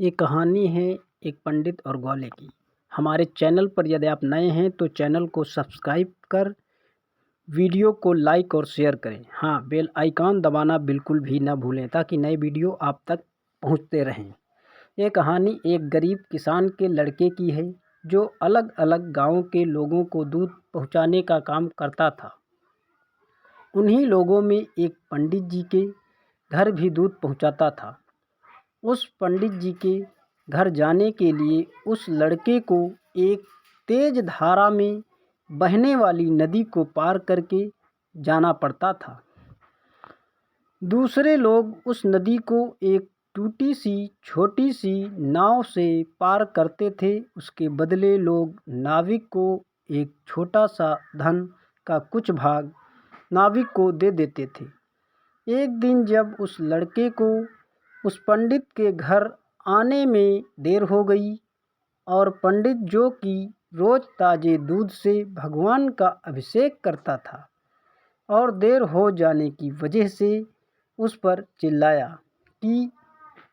ये कहानी है एक पंडित और ग्वाले की। हमारे चैनल पर यदि आप नए हैं तो चैनल को सब्सक्राइब कर वीडियो को लाइक और शेयर करें। हाँ, बेल आइकॉन दबाना बिल्कुल भी ना भूलें ताकि नए वीडियो आप तक पहुंचते रहें। ये कहानी एक गरीब किसान के लड़के की है जो अलग अलग गाँव के लोगों को दूध पहुंचाने का काम करता था। उन्हीं लोगों में एक पंडित जी के घर भी दूध पहुंचाता था। उस पंडित जी के घर जाने के लिए उस लड़के को एक तेज धारा में बहने वाली नदी को पार करके जाना पड़ता था। दूसरे लोग उस नदी को एक टूटी सी छोटी सी नाव से पार करते थे। उसके बदले लोग नाविक को एक छोटा सा धन का कुछ भाग नाविक को दे देते थे। एक दिन जब उस लड़के को उस पंडित के घर आने में देर हो गई और पंडित जो कि रोज ताजे दूध से भगवान का अभिषेक करता था और देर हो जाने की वजह से उस पर चिल्लाया कि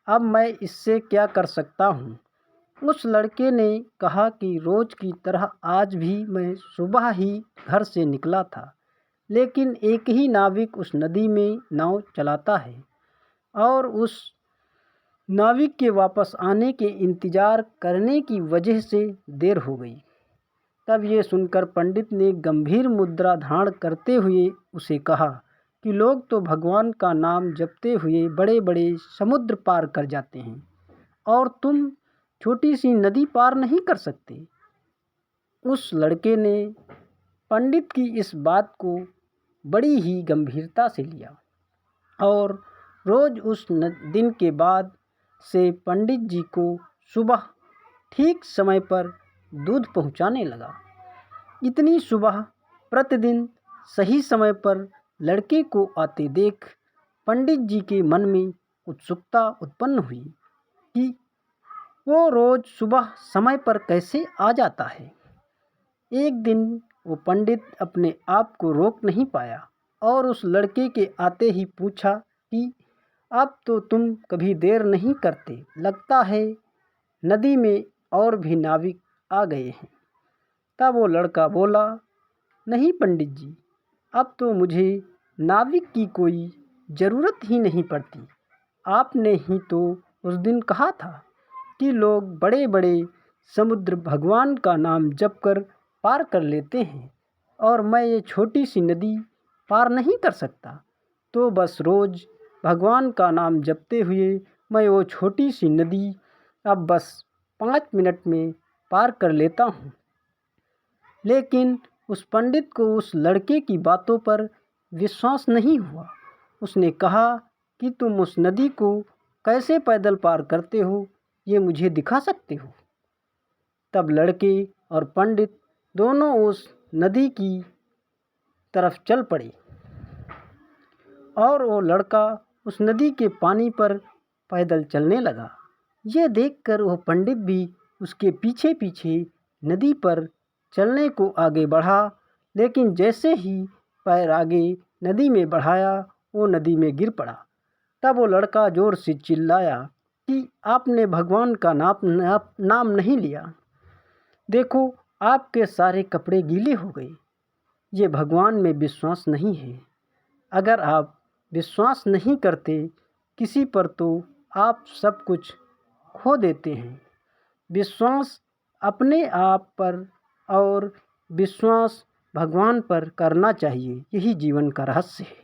अब मैं इससे क्या कर सकता हूँ। उस लड़के ने कहा कि रोज की तरह आज भी मैं सुबह ही घर से निकला था, लेकिन एक ही नाविक उस नदी में नाव चलाता है और उस नाविक के वापस आने के इंतज़ार करने की वजह से देर हो गई। तब ये सुनकर पंडित ने गंभीर मुद्रा धारण करते हुए उसे कहा कि लोग तो भगवान का नाम जपते हुए बड़े बड़े समुद्र पार कर जाते हैं और तुम छोटी सी नदी पार नहीं कर सकते। उस लड़के ने पंडित की इस बात को बड़ी ही गंभीरता से लिया और रोज़ उस दिन के बाद से पंडित जी को सुबह ठीक समय पर दूध पहुंचाने लगा। इतनी सुबह प्रतिदिन सही समय पर लड़के को आते देख पंडित जी के मन में उत्सुकता उत्पन्न हुई कि वो रोज़ सुबह समय पर कैसे आ जाता है। एक दिन वो पंडित अपने आप को रोक नहीं पाया और उस लड़के के आते ही पूछा कि अब तो तुम कभी देर नहीं करते, लगता है नदी में और भी नाविक आ गए हैं। तब वो लड़का बोला, नहीं पंडित जी, अब तो मुझे नाविक की कोई ज़रूरत ही नहीं पड़ती। आपने ही तो उस दिन कहा था कि लोग बड़े बड़े समुद्र भगवान का नाम जप कर पार कर लेते हैं और मैं ये छोटी सी नदी पार नहीं कर सकता। तो बस रोज़ भगवान का नाम जपते हुए मैं वो छोटी सी नदी अब बस 5 मिनट में पार कर लेता हूँ। लेकिन उस पंडित को उस लड़के की बातों पर विश्वास नहीं हुआ। उसने कहा कि तुम उस नदी को कैसे पैदल पार करते हो, ये मुझे दिखा सकते हो। तब लड़के और पंडित दोनों उस नदी की तरफ चल पड़े और वो लड़का उस नदी के पानी पर पैदल चलने लगा। ये देखकर वह पंडित भी उसके पीछे पीछे नदी पर चलने को आगे बढ़ा, लेकिन जैसे ही पैर आगे नदी में बढ़ाया वो नदी में गिर पड़ा। तब वो लड़का जोर से चिल्लाया कि आपने भगवान का नाम नहीं लिया, देखो आपके सारे कपड़े गीले हो गए। ये भगवान में विश्वास नहीं है। अगर आप विश्वास नहीं करते किसी पर तो आप सब कुछ खो देते हैं। विश्वास अपने आप पर और विश्वास भगवान पर करना चाहिए, यही जीवन का रहस्य है।